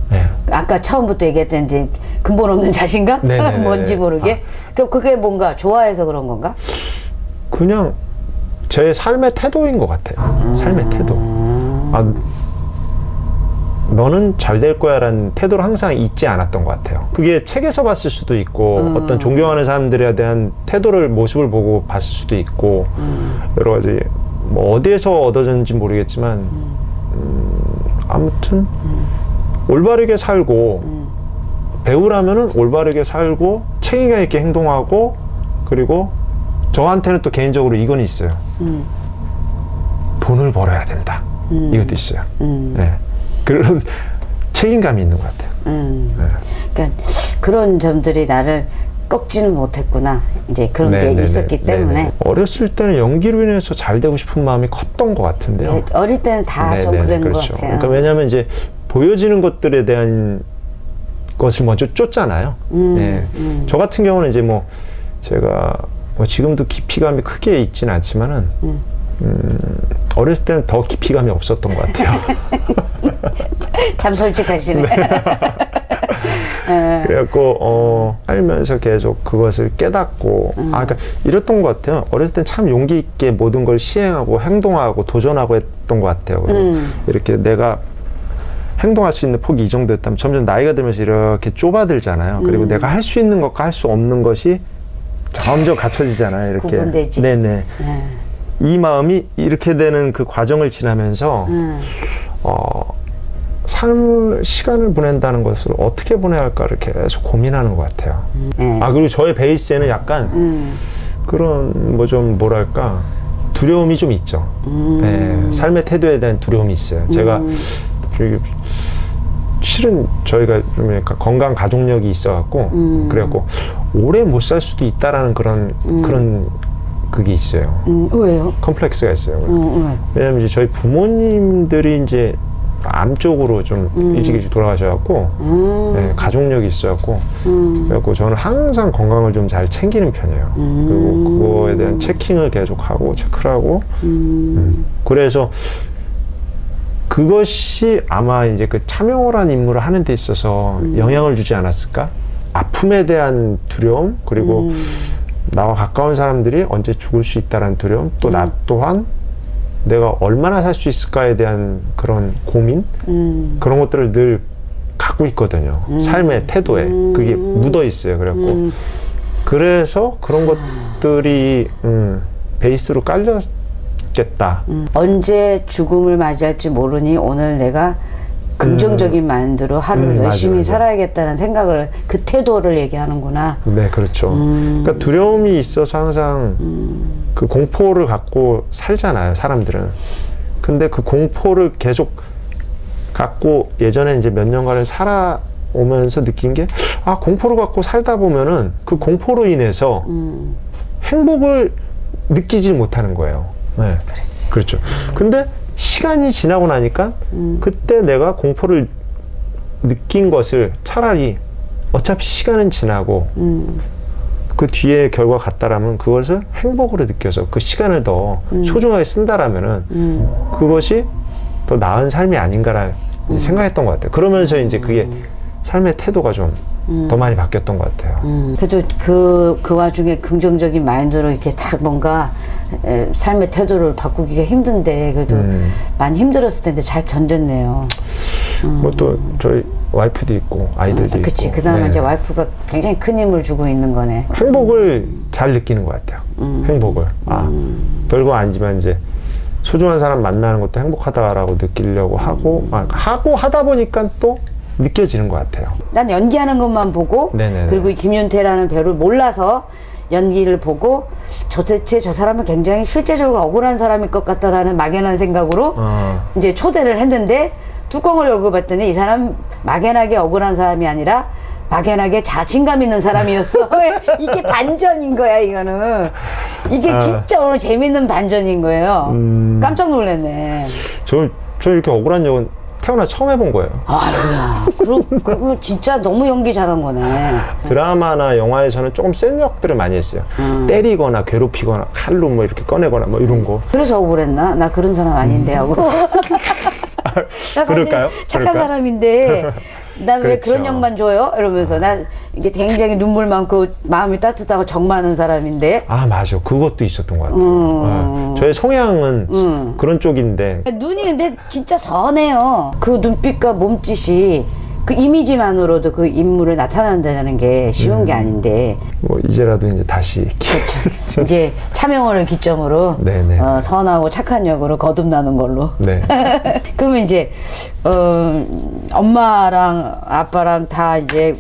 네. 아까 처음부터 얘기했던 이제 근본 없는 자신감? 네네네. 뭔지 모르게. 그게 뭔가 좋아해서 그런 건가? 그냥 제 삶의 태도인 것 같아요. 삶의 태도. 너는 잘 될 거야 라는 태도를 항상 잊지 않았던 것 같아요. 그게 책에서 봤을 수도 있고 어떤 존경하는 사람들에 대한 태도를 모습을 보고 봤을 수도 있고 여러 가지 뭐 어디에서 얻어졌는지 모르겠지만 아무튼 올바르게 살고 배우라면은 올바르게 살고 책임감 있게 행동하고 그리고 저한테는 또 개인적으로 이건 있어요. 돈을 벌어야 된다. 이것도 있어요. 네. 그런 책임감이 있는 것 같아요. 네. 그러니까 그런 점들이 나를 꺾지는 못했구나. 이제 그런 게 있었기 때문에. 어렸을 때는 연기로 인해서 잘 되고 싶은 마음이 컸던 것 같은데요. 어릴 때는 다 좀 그런 그렇죠. 것 같아요. 그러니까 왜냐하면 이제 보여지는 것들에 대한 것을 먼저 쫓잖아요. 저 같은 경우는 이제 뭐 제가 뭐 지금도 깊이감이 크게 있지는 않지만은 어렸을 때는 더 깊이감이 없었던 것 같아요. 참 솔직하시네. 그래갖고 살면서 계속 그것을 깨닫고 그러니까 이랬던 것 같아요. 어렸을 땐 참 용기 있게 모든 걸 시행하고 행동하고 도전하고 했던 것 같아요. 이렇게 내가 행동할 수 있는 폭이 이 정도였다면 점점 나이가 들면서 이렇게 좁아들잖아요. 그리고 내가 할 수 있는 것과 할 수 없는 것이 점점 갖춰지잖아요. 이렇게. 구분되지. 네네. 이 마음이 이렇게 되는 그 과정을 지나면서 시간을 보낸다는 것을 어떻게 보내야 할까를 계속 고민하는 것 같아요. 그리고 저의 베이스에는 약간 그런 뭐 좀 뭐랄까 두려움이 좀 있죠. 삶의 태도에 대한 두려움이 있어요. 제가 실은 저희가 좀 약간 건강 가족력이 있어갖고 그래갖고 오래 못 살 수도 있다라는 그런 그게 있어요. 왜요? 컴플렉스가 있어요. 왜? 왜냐면 이제 저희 부모님들이 이제 암 쪽으로 좀 일찍 돌아가셔갖고 네, 가족력이 있어갖고 그래갖고 저는 항상 건강을 좀 잘 챙기는 편이에요. 그리고 그거에 대한 체킹을 계속하고 체크를 하고 그래서 그것이 아마 이제 그 차명호라는 인물을 하는 데 있어서 영향을 주지 않았을까? 아픔에 대한 두려움, 그리고 나와 가까운 사람들이 언제 죽을 수 있다는 두려움, 또 나 또한 내가 얼마나 살 수 있을까에 대한 그런 고민, 그런 것들을 늘 갖고 있거든요. 삶의 태도에 그게 묻어 있어요. 그래갖고 그래서 그런 것들이 베이스로 깔렸겠다. 언제 죽음을 맞이할지 모르니 오늘 내가 긍정적인 마인드로 하루를 열심히 맞아. 살아야겠다는 생각을, 그 태도를 얘기하는구나. 네, 그렇죠. 그러니까 두려움이 있어서 항상 그 공포를 갖고 살잖아요, 사람들은. 근데 그 공포를 계속 갖고 예전에 이제 몇 년간을 살아오면서 느낀 게, 아, 공포를 갖고 살다 보면은 그 공포로 인해서 행복을 느끼지 못하는 거예요. 네. 그렇지. 그렇죠. 근데 시간이 지나고 나니까 그때 내가 공포를 느낀 것을 차라리 어차피 시간은 지나고 그 뒤에 결과 같다라면 그것을 행복으로 느껴서 그 시간을 더 소중하게 쓴다라면은 그것이 더 나은 삶이 아닌가라 생각했던 것 같아요. 그러면서 이제 그게 삶의 태도가 좀 더 많이 바뀌었던 것 같아요. 그래도 그 와중에 긍정적인 마인드로 이렇게 딱 뭔가 삶의 태도를 바꾸기가 힘든데 그래도 많이 힘들었을 텐데 잘 견뎠네요. 뭐 또 저희 와이프도 있고 아이들도 그치, 있고. 그나마 네. 이제 와이프가 굉장히 큰 힘을 주고 있는 거네. 행복을 잘 느끼는 것 같아요. 행복을. 별거 아니지만 이제 소중한 사람 만나는 것도 행복하다라고 느끼려고 하고, 하다 보니까 또 느껴지는 것 같아요. 난 연기하는 것만 보고, 네네네. 그리고 이 김윤태라는 배우를 몰라서 연기를 보고, 도대체 저 사람은 굉장히 실제적으로 억울한 사람일 것 같다라는 막연한 생각으로 이제 초대를 했는데, 뚜껑을 열고 봤더니 이 사람 막연하게 억울한 사람이 아니라 막연하게 자신감 있는 사람이었어. 이게 반전인 거야, 이거는. 이게 진짜 오늘 재밌는 반전인 거예요. 깜짝 놀랐네. 저 이렇게 억울한 적은 태어나 처음 해본 거예요. 아이고야. 그럼 진짜 너무 연기 잘한 거네. 드라마나 영화에서는 조금 센 역들을 많이 했어요. 때리거나 괴롭히거나 칼로 뭐 이렇게 꺼내거나 뭐 이런 거. 그래서 억울했나? 나 그런 사람 아닌데 하고. 나 사실 그럴까요? 착한 그럴까? 사람인데 나 왜 그렇죠. 그런 역만 줘요? 이러면서 나 이게 굉장히 눈물 많고 마음이 따뜻하고 정 많은 사람인데 아, 맞아. 그것도 있었던 것 같아요. 저의 성향은 그런 쪽인데. 눈이 근데 진짜 선해요. 그 눈빛과 몸짓이 그 이미지만으로도 그 인물을 나타난다는 게 쉬운 게 아닌데. 뭐 이제라도 이제 다시 그렇죠. 이제 차명호를 기점으로 네네. 선하고 착한 역으로 거듭나는 걸로. 네. 그러면 이제 엄마랑 아빠랑 다 이제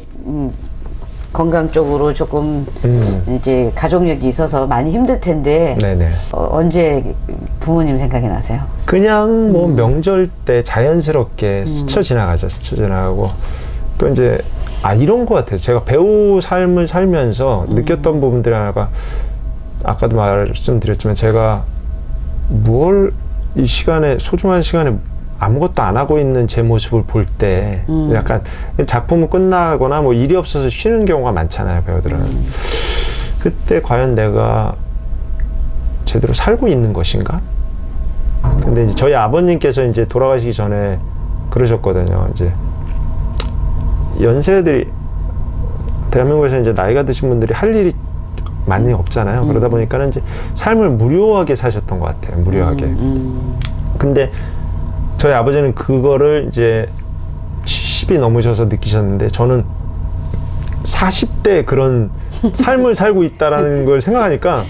건강 쪽으로 조금 이제 가족력이 있어서 많이 힘들 텐데 네네. 언제 부모님 생각이 나세요? 그냥 뭐 명절 때 자연스럽게 스쳐 지나가죠. 스쳐 지나가고 또 이제 이런 것 같아요. 제가 배우 삶을 살면서 느꼈던 부분들이 하나가 아까도 말씀드렸지만 제가 뭘 이 시간에 소중한 시간에 아무것도 안 하고 있는 제 모습을 볼 때 약간 작품은 끝나거나 뭐 일이 없어서 쉬는 경우가 많잖아요, 배우들은. 그때 과연 내가 제대로 살고 있는 것인가? 근데 이제 저희 아버님께서 이제 돌아가시기 전에 그러셨거든요. 이제 연세들이 대한민국에서 이제 나이가 드신 분들이 할 일이 많이 없잖아요. 그러다 보니까는 이제 삶을 무료하게 사셨던 것 같아요. 무료하게. 근데 저희 아버지는 그거를 이제 70이 넘으셔서 느끼셨는데 저는 40대 그런 삶을 살고 있다라는 걸 생각하니까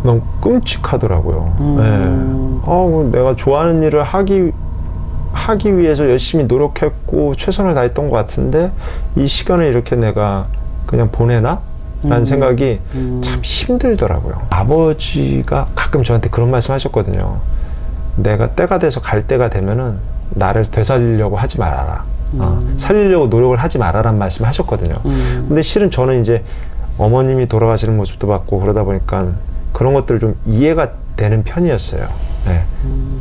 너무 끔찍하더라고요. 네. 내가 좋아하는 일을 하기 위해서 열심히 노력했고 최선을 다했던 것 같은데 이 시간을 이렇게 내가 그냥 보내나? 라는 생각이 참 힘들더라고요. 아버지가 가끔 저한테 그런 말씀 하셨거든요. 내가 때가 돼서 갈 때가 되면은 나를 되살리려고 하지 말아라. 살리려고 노력을 하지 말아라는 말씀 하셨거든요. 근데 실은 저는 이제 어머님이 돌아가시는 모습도 봤고 그러다 보니까 그런 것들 좀 이해가 되는 편이었어요. 네.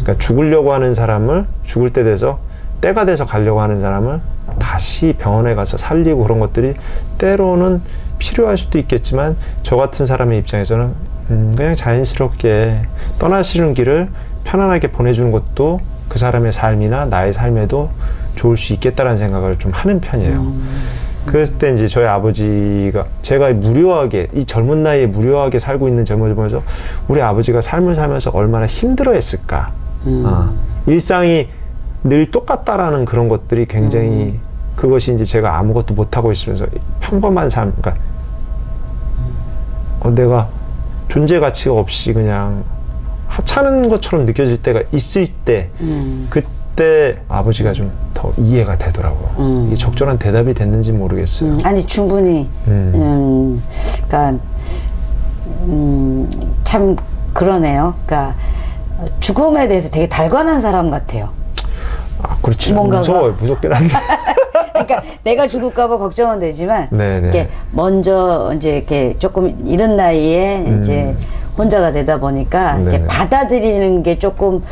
그러니까 죽으려고 하는 사람을 죽을 때 돼서 때가 돼서 가려고 하는 사람을 다시 병원에 가서 살리고 그런 것들이 때로는 필요할 수도 있겠지만 저 같은 사람의 입장에서는 그냥 자연스럽게 떠나시는 길을 편안하게 보내주는 것도 그 사람의 삶이나 나의 삶에도 좋을 수 있겠다라는 생각을 좀 하는 편이에요. 그랬을 때 이제 저희 아버지가 제가 무료하게 이 젊은 나이에 무료하게 살고 있는 점을 보면서 우리 아버지가 삶을 살면서 얼마나 힘들어 했을까. 일상이 늘 똑같다라는 그런 것들이 굉장히 그것이 이제 제가 아무것도 못하고 있으면서 평범한 삶, 그러니까 내가 존재 가치가 없이 그냥 하찮은 것처럼 느껴질 때가 있을 때 그때 아버지가 좀 더 이해가 되더라고요. 이게 적절한 대답이 됐는지 모르겠어요. 아니 충분히 그러니까 참 그러네요. 그러니까 죽음에 대해서 되게 달관한 사람 같아요. 아, 그렇지. 뭔가가. 무서워요. 무섭긴 한데. 그러니까 내가 죽을까봐 걱정은 되지만 네네. 이렇게 먼저 이제 이렇게 조금 이른 나이에 이제 혼자가 되다 보니까 이렇게 네네. 받아들이는 게 조금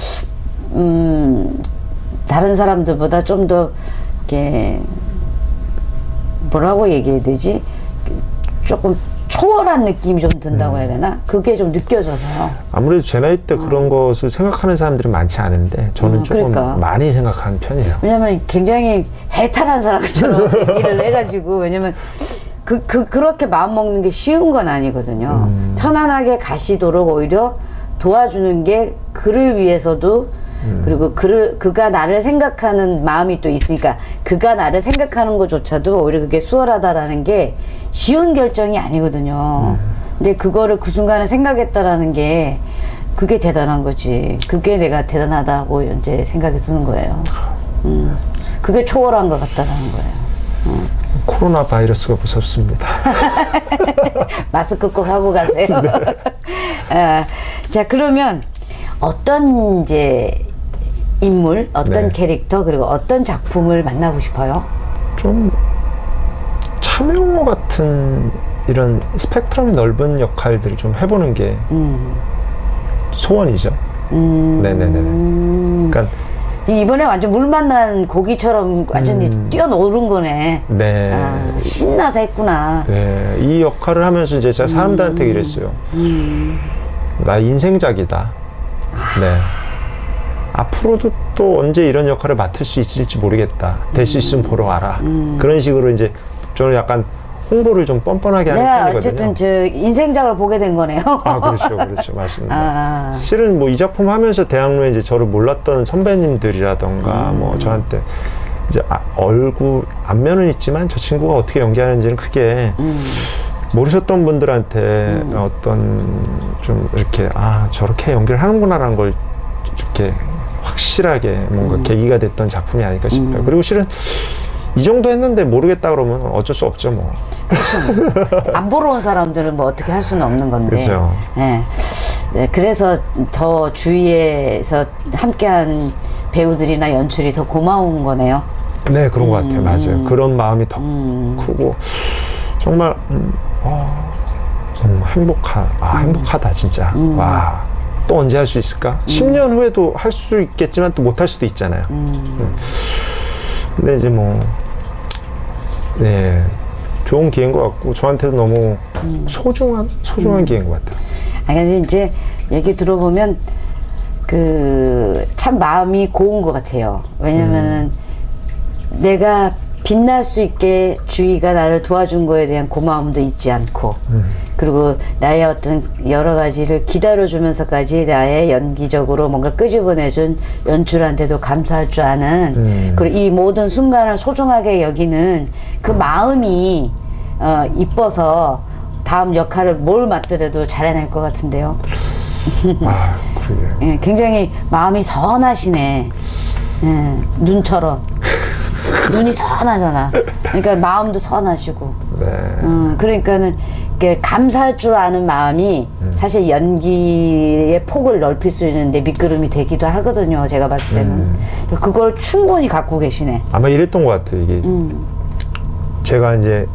다른 사람들보다 좀 더 이렇게 뭐라고 얘기해야 되지? 조금 초월한 느낌이 좀 든다고 해야 되나? 그게 좀 느껴져서요. 아무래도 제 나이 때 그런 것을 생각하는 사람들이 많지 않은데 저는 조금 그러니까. 많이 생각하는 편이에요. 왜냐면 굉장히 해탈한 사람처럼 얘기를 해가지고, 왜냐면 그렇게 마음 먹는 게 쉬운 건 아니거든요. 편안하게 가시도록 오히려 도와주는 게 그를 위해서도 그리고 그가 나를 생각하는 마음이 또 있으니까 그가 나를 생각하는 것조차도 오히려 그게 수월하다라는 게 쉬운 결정이 아니거든요. 근데 그거를 그 순간에 생각했다라는 게 그게 대단한 거지. 그게 내가 대단하다고 이제 생각이 드는 거예요. 그게 초월한 것 같다라는 거예요. 코로나 바이러스가 무섭습니다. 마스크 꼭 하고 가세요. 아, 자, 그러면 어떤 이제 인물, 어떤 네. 캐릭터, 그리고 어떤 작품을 만나고 싶어요? 좀 차명호 같은 이런 스펙트럼이 넓은 역할들을 좀 해보는 게 소원이죠. 네네네. 그러니까 이번에 완전 물 만난 고기처럼 완전히 뛰어노른 거네. 네. 아, 신나서 했구나. 네, 이 역할을 하면서 이제 제가 사람들한테 이랬어요. 나 인생작이다. 네. 앞으로도 또 언제 이런 역할을 맡을 수 있을지 모르겠다. 될 수 있으면 보러 와라. 그런 식으로 이제 저는 약간 홍보를 좀 뻔뻔하게 하는 내가 편이거든요. 어쨌든 저 인생작을 보게 된 거네요. 아, 그렇죠, 그렇죠, 맞습니다. 아. 실은 뭐 이 작품 하면서 대학로에 이제 저를 몰랐던 선배님들이라던가 뭐 저한테 이제 얼굴 안면은 있지만 저 친구가 어떻게 연기하는지는 크게 모르셨던 분들한테 어떤 좀 이렇게 저렇게 연기를 하는구나라는 걸 이렇게 확실하게 뭔가 계기가 됐던 작품이 아닐까 싶어요. 그리고 실은 이 정도 했는데 모르겠다 그러면 어쩔 수 없죠, 뭐. 그렇죠. 안 보러 온 사람들은 뭐 어떻게 할 수는 없는 건데. 그렇죠. 네. 네, 그래서 더 주위에서 함께한 배우들이나 연출이 더 고마운 거네요. 네, 그런 것 같아요. 맞아요. 그런 마음이 더 크고 정말 행복하다 진짜. 와, 또 언제 할 수 있을까? 10년 후에도 할 수 있겠지만 또 못 할 수도 있잖아요. 근데 이제 뭐 네, 좋은 기회인 것 같고 저한테도 너무 소중한 기회인 것 같아요. 근데 이제 얘기 들어보면 참 마음이 고운 것 같아요. 왜냐면은 내가 빛날 수 있게 주위가 나를 도와준 거에 대한 고마움도 잊지 않고 그리고 나의 어떤 여러 가지를 기다려주면서까지 나의 연기적으로 뭔가 끄집어내준 연출한테도 감사할 줄 아는 그리고 이 모든 순간을 소중하게 여기는 그 마음이 이뻐서 다음 역할을 뭘 맡더라도 잘해낼 것 같은데요. 그러게요. 예, 굉장히 마음이 선하시네. 예, 눈처럼. 눈이 선하잖아. 그러니까 마음도 선하시고. 네. 그러니까는 감사할 줄 아는 마음이 사실 연기의 폭을 넓힐 수 있는데 밑거름이 되기도 하거든요. 제가 봤을 때는. 그걸 충분히 갖고 계시네. 아마 이랬던 것 같아요. 이게 제가 이제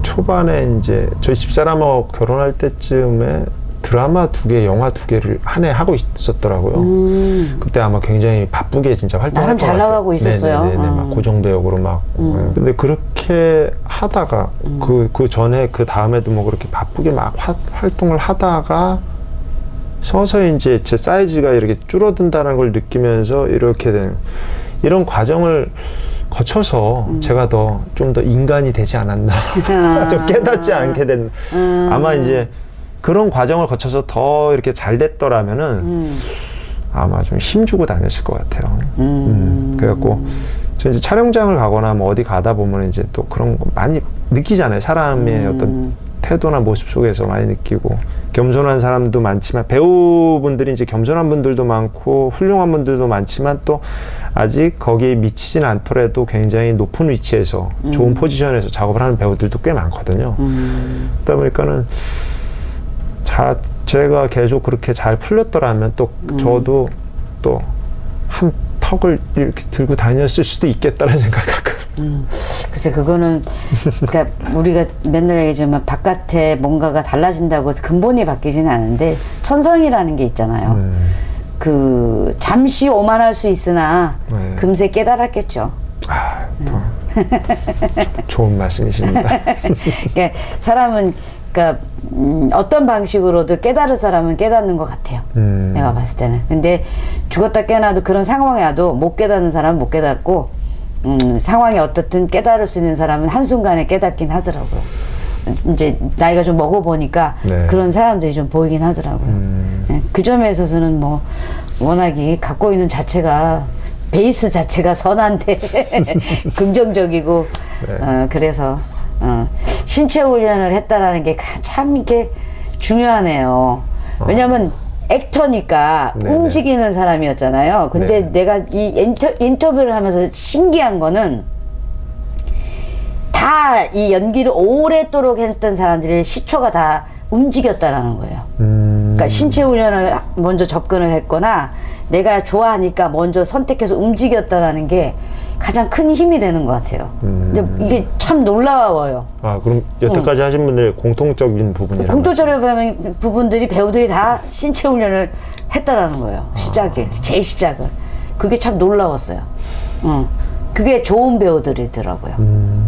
초반에 이제 저희 집사람하고 결혼할 때쯤에 드라마 2개, 영화 2개를 한 해 하고 있었더라고요. 그때 아마 굉장히 바쁘게 진짜 활동을 나름 잘 나가고 있었어요. 네네네, 막 고정 배역으로 막. 근데 그렇게 하다가 그 전에 그 다음에도 뭐 그렇게 바쁘게 막 활동을 하다가 서서히 이제 제 사이즈가 이렇게 줄어든다는 걸 느끼면서 이렇게 된 이런 과정을 거쳐서 제가 좀 더 인간이 되지 않았나. 좀 깨닫지 않게 된. 아마 이제 그런 과정을 거쳐서 더 이렇게 잘 됐더라면은 아마 좀 힘주고 다녔을 것 같아요. 그래갖고 저 이제 촬영장을 가거나 뭐 어디 가다 보면 이제 또 그런 거 많이 느끼잖아요. 사람의 어떤 태도나 모습 속에서 많이 느끼고 겸손한 사람도 많지만 배우분들이 이제 겸손한 분들도 많고 훌륭한 분들도 많지만 또 아직 거기에 미치진 않더라도 굉장히 높은 위치에서 좋은 포지션에서 작업을 하는 배우들도 꽤 많거든요. 그러다 보니까는 제가 계속 그렇게 잘 풀렸더라면 또 저도 또 한 턱을 이렇게 들고 다녔을 수도 있겠다는 생각이 가끔. 글쎄 그거는 그러니까 우리가 맨날 얘기하지만 바깥에 뭔가가 달라진다고 해서 근본이 바뀌지는 않은데 천성이라는 게 있잖아요. 그 잠시 오만할 수 있으나 네. 금세 깨달았겠죠. 좋은 말씀이십니다. 그러니까 사람은 그러니까 어떤 방식으로도 깨달을 사람은 깨닫는 것 같아요. 내가 봤을 때는. 근데 죽었다 깨어나도 그런 상황에 와도 못 깨닫는 사람은 못 깨닫고 상황이 어떻든 깨달을 수 있는 사람은 한순간에 깨닫긴 하더라고요. 이제 나이가 좀 먹어보니까 네. 그런 사람들이 좀 보이긴 하더라고요. 네, 그 점에 있어서는 뭐 워낙에 갖고 있는 자체가 베이스 자체가 선한데 긍정적이고 네. 그래서 신체 훈련을 했다라는 게 참 이게 중요하네요. 왜냐면 액터니까 네네. 움직이는 사람이었잖아요. 근데 네. 내가 이 인터뷰를 하면서 신기한 거는 다 이 연기를 오랫도록 했던 사람들의 시초가 다 움직였다라는 거예요. 그러니까 신체 훈련을 먼저 접근을 했거나 내가 좋아하니까 먼저 선택해서 움직였다라는 게 가장 큰 힘이 되는 것 같아요. 근데 이게 참 놀라워요. 그럼 여태까지 하신 분들의 공통적인 부분이라는 공통적인 부분들이 배우들이 다 신체 훈련을 했다라는 거예요. 제일 시작을. 그게 참 놀라웠어요. 그게 좋은 배우들이더라고요.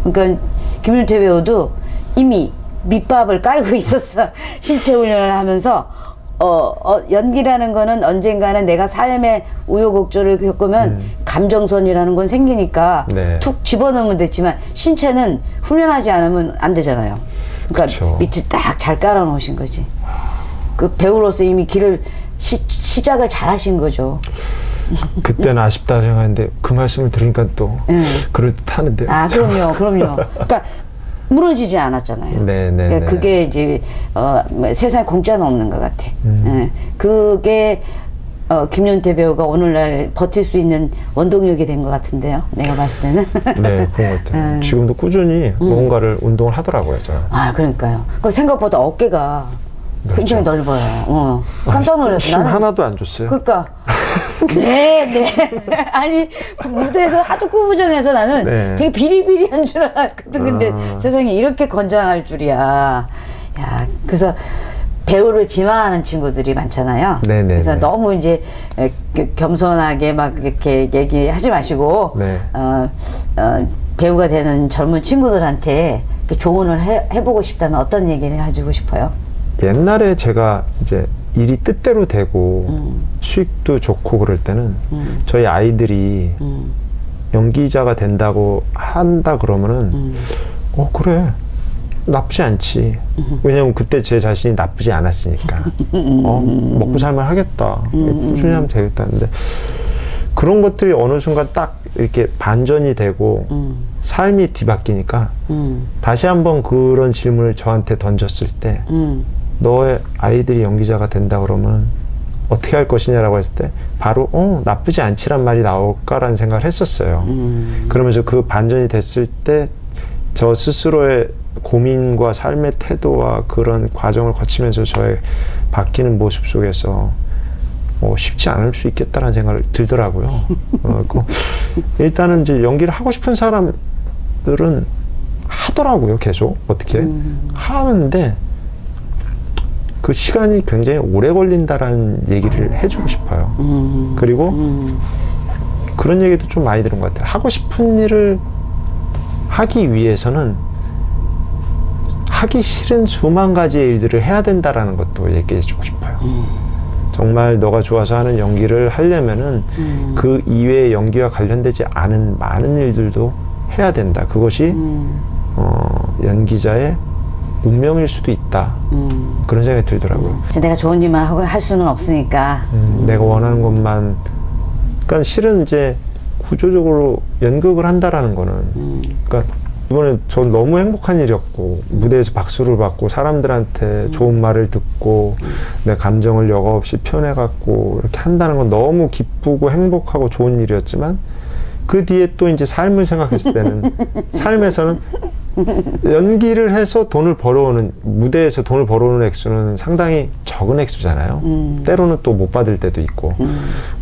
그러니까 김윤태 배우도 이미 밑밥을 깔고 있었어. 신체 훈련을 하면서 연기라는 거는 언젠가는 내가 삶의 우여곡절을 겪으면 감정선이라는 건 생기니까 네. 툭 집어넣으면 됐지만 신체는 훈련하지 않으면 안 되잖아요. 그러니까 그쵸. 밑을 딱 잘 깔아놓으신 거지. 그 배우로서 이미 길을 시작을 잘 하신 거죠. 그때는 아쉽다 생각했는데 그 말씀을 들으니까 또 그럴듯하는데. 그럼요. 그러니까 무너지지 않았잖아요. 네네. 그러니까 그게 이제 뭐 세상에 공짜는 없는 것 같아. 그게 김윤태 배우가 오늘날 버틸 수 있는 원동력이 된 것 같은데요. 내가 봤을 때는. 네, 그런 것 같아요. 지금도 꾸준히 뭔가를 운동을 하더라고요, 저는. 그러니까요. 그 생각보다 어깨가 굉장히 넓어요. 깜짝 놀랐어요. 힘 하나도 안 줬어요. 그러니까 네. 아니 무대에서 하도 꾸부정해서 나는 네. 되게 비리비리한 줄 알았거든. 근데 세상에 이렇게 건장할 줄이야. 야, 그래서 배우를 지망하는 친구들이 많잖아요. 네네. 그래서 너무 이제 겸손하게 막 이렇게 얘기하지 마시고 네. 배우가 되는 젊은 친구들한테 조언을 해보고 싶다면 어떤 얘기를 해주고 싶어요? 옛날에 제가 이제 일이 뜻대로 되고 수익도 좋고 그럴 때는 저희 아이들이 연기자가 된다고 한다 그러면은 그래 나쁘지 않지. 왜냐면 그때 제 자신이 나쁘지 않았으니까. 먹고 살만 하겠다. 꾸준히 하면 되겠다. 근데 그런 것들이 어느 순간 딱 이렇게 반전이 되고 삶이 뒤바뀌니까 다시 한번 그런 질문을 저한테 던졌을 때 너의 아이들이 연기자가 된다 그러면 어떻게 할 것이냐라고 했을 때 바로 나쁘지 않지란 말이 나올까라는 생각을 했었어요. 그러면서 그 반전이 됐을 때 저 스스로의 고민과 삶의 태도와 그런 과정을 거치면서 저의 바뀌는 모습 속에서 쉽지 않을 수 있겠다라는 생각을 들더라고요. 일단은 이제 연기를 하고 싶은 사람들은 하더라고요. 계속 어떻게 하는데 그 시간이 굉장히 오래 걸린다라는 얘기를 해주고 싶어요. 그리고 그런 얘기도 좀 많이 들은 것 같아요. 하고 싶은 일을 하기 위해서는 하기 싫은 수만 가지의 일들을 해야 된다라는 것도 얘기해 주고 싶어요. 정말 너가 좋아서 하는 연기를 하려면은 그 이외의 연기와 관련되지 않은 많은 일들도 해야 된다. 그것이 연기자의 운명일 수도 있다. 그런 생각이 들더라고요. 내가 좋은 일만 하고 할 수는 없으니까. 내가 원하는 것만. 그러니까 실은 이제 구조적으로 연극을 한다라는 거는, 그러니까 이번에 전 너무 행복한 일이었고, 무대에서 박수를 받고 사람들한테 좋은 말을 듣고 내 감정을 여과 없이 표현해갖고 이렇게 한다는 건 너무 기쁘고 행복하고 좋은 일이었지만, 그 뒤에 또 이제 삶을 생각했을 때는 삶에서는 연기를 해서 돈을 벌어오는, 무대에서 돈을 벌어오는 액수는 상당히 적은 액수잖아요. 때로는 또 못 받을 때도 있고.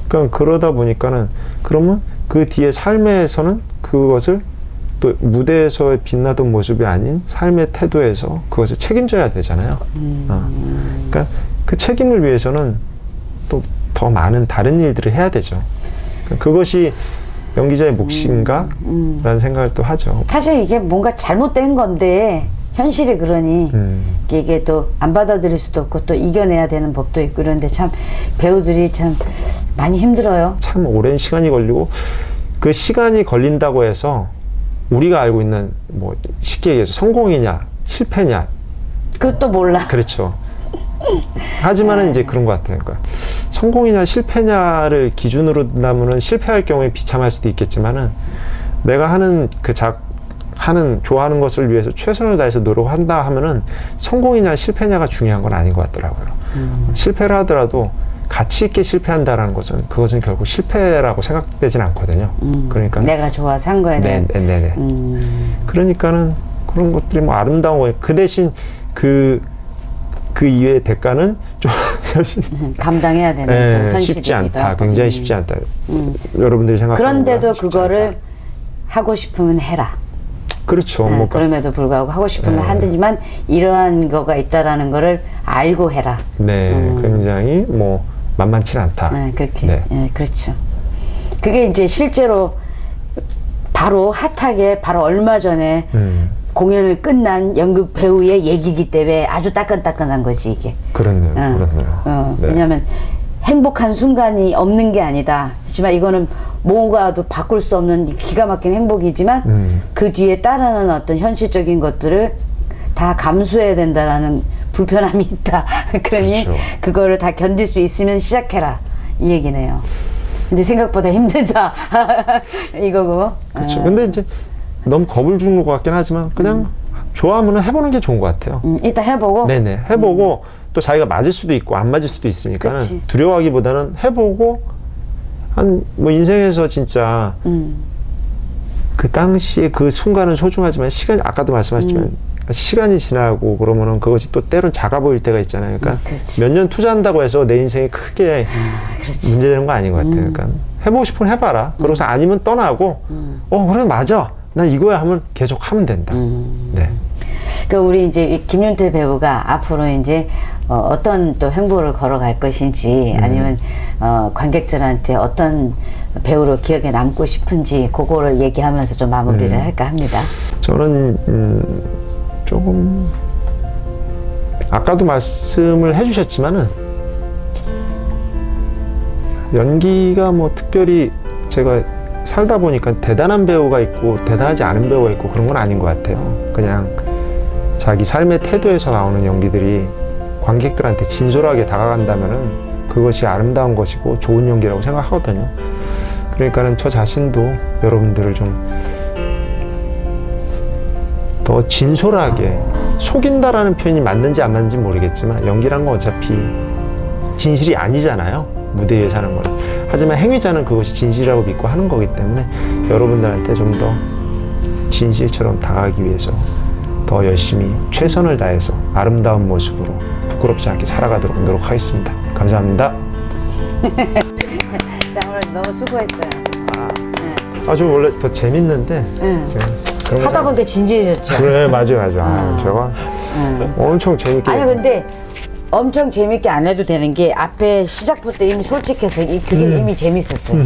그러니까 그러다 보니까는, 그러면 그 뒤에 삶에서는 그것을 또 무대에서의 빛나던 모습이 아닌 삶의 태도에서 그것을 책임져야 되잖아요. 그러니까 그 책임을 위해서는 또 더 많은 다른 일들을 해야 되죠. 그러니까 그것이 연기자의 몫인가? 라는 생각을 또 하죠. 사실 이게 뭔가 잘못된 건데 현실이 그러니 이게 또 안 받아들일 수도 없고 또 이겨내야 되는 법도 있고 이런데 참 배우들이 참 많이 힘들어요. 참 오랜 시간이 걸리고, 그 시간이 걸린다고 해서 우리가 알고 있는, 뭐 쉽게 얘기해서 성공이냐 실패냐 그것도 몰라. 그렇죠. 하지만은 이제 그런 것 같아요. 그러니까 성공이냐 실패냐를 기준으로 둔다면은 실패할 경우에 비참할 수도 있겠지만은, 내가 하는 좋아하는 것을 위해서 최선을 다해서 노력한다 하면은 성공이냐 실패냐가 중요한 건 아닌 것 같더라고요. 실패를 하더라도 가치 있게 실패한다라는 것은, 그것은 결국 실패라고 생각되진 않거든요. 그러니까 내가 좋아서 한 거에 대해. 네네네. 그러니까는 그런 것들이 뭐 아름다운 거예요. 그 대신 그 이외의 대가는 좀 감당해야 되는 또 현실이기도 쉽지 않다. 하고. 굉장히 쉽지 않다. 여러분들이 생각하는 그런데도 쉽지 그거를 않다. 하고 싶으면 해라. 그렇죠. 뭐 그럼에도 불구하고 하고 싶으면 한다지만 이러한 거가 있다라는 거를 알고 해라. 네, 굉장히 뭐 만만치 않다. 그렇게. 네. 그렇죠. 그게 이제 실제로 바로 핫하게 바로 얼마 전에 공연을 끝난 연극 배우의 얘기이기 때문에 아주 따끈따끈한 거지 이게. 그렇네요. 그렇네요. 네. 왜냐하면 행복한 순간이 없는 게 아니다. 하지만 이거는 뭐가도 바꿀 수 없는 기가 막힌 행복이지만 그 뒤에 따르는 어떤 현실적인 것들을 다 감수해야 된다라는 불편함이 있다. 그러니 그렇죠. 그거를 다 견딜 수 있으면 시작해라 이 얘기네요. 근데 생각보다 힘들다 이거고. 그렇죠. 근데 이제 너무 겁을 주는 것 같긴 하지만 그냥 좋아하면 해보는 게 좋은 것 같아요. 이따 해보고. 네네. 해보고 또 자기가 맞을 수도 있고 안 맞을 수도 있으니까 두려워하기보다는 해보고, 한 뭐 인생에서 진짜 그 당시에 그 순간은 소중하지만 시간이, 아까도 말씀하셨지만 시간이 지나고 그러면은 그것이 또 때론 작아 보일 때가 있잖아요. 그러니까 몇 년 투자한다고 해서 내 인생이 크게 문제되는 거 아닌 것 같아요. 그러니까 해보고 싶으면 해봐라. 그러고서 아니면 떠나고 그래 맞아 난 이거야 하면 계속 하면 된다. 네. 그 우리 이제 김윤태 배우가 앞으로 이제 어떤 또 행보를 걸어갈 것인지 아니면 관객들한테 어떤 배우로 기억에 남고 싶은지 그거를 얘기하면서 좀 마무리를 할까 합니다. 저는 조금 아까도 말씀을 해주셨지만은 연기가 뭐 특별히 제가 살다 보니까 대단한 배우가 있고 대단하지 않은 배우가 있고 그런 건 아닌 것 같아요. 그냥 자기 삶의 태도에서 나오는 연기들이 관객들한테 진솔하게 다가간다면은 그것이 아름다운 것이고 좋은 연기라고 생각하거든요. 그러니까는 저 자신도 여러분들을 좀 더 진솔하게, 속인다라는 표현이 맞는지 안 맞는지 모르겠지만 연기란 건 어차피 진실이 아니잖아요. 무대 위에서 하는 거는. 하지만 행위자는 그것이 진실이라고 믿고 하는 거기 때문에 여러분들한테 좀 더 진실처럼 다가가기 위해서 더 열심히 최선을 다해서 아름다운 모습으로 부끄럽지 않게 살아가도록 노력하겠습니다. 감사합니다. 자, 오늘 너무 수고했어요. 좀 원래 더 재밌는데 하다 보니까 진지해졌죠. 그래 맞아요. 제가 엄청 재밌게. 아니 근데 엄청 재밌게 안 해도 되는 게 앞에 시작부터 이미 솔직해서 그게 이미 재밌었어요.